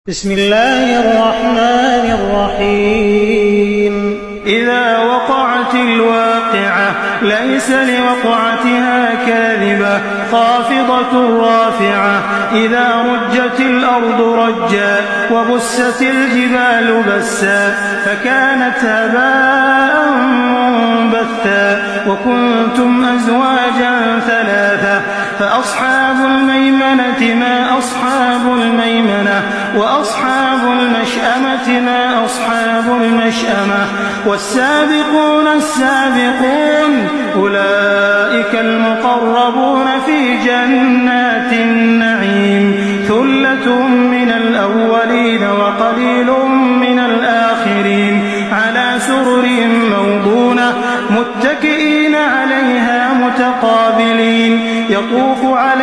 بسم الله الرحمن الرحيم إذا وقعت الواقعة ليس لوقعتها كاذبة خافضة رافعة إذا رجت الأرض رجا وبست الجبال بسا فكانت هباء منبثا وكنتم أزواجا ثلاثة فأصحاب الميمنة ما أصحاب الميمنة وأصحاب المشأمة ما أصحاب المشأمة والسابقون السابقون أولئك المقربون في جنات النعيم ثلة من الأولين وقليل من الآخرين على سرر موضونة متكئين عليها متقابلين يطوف عليهم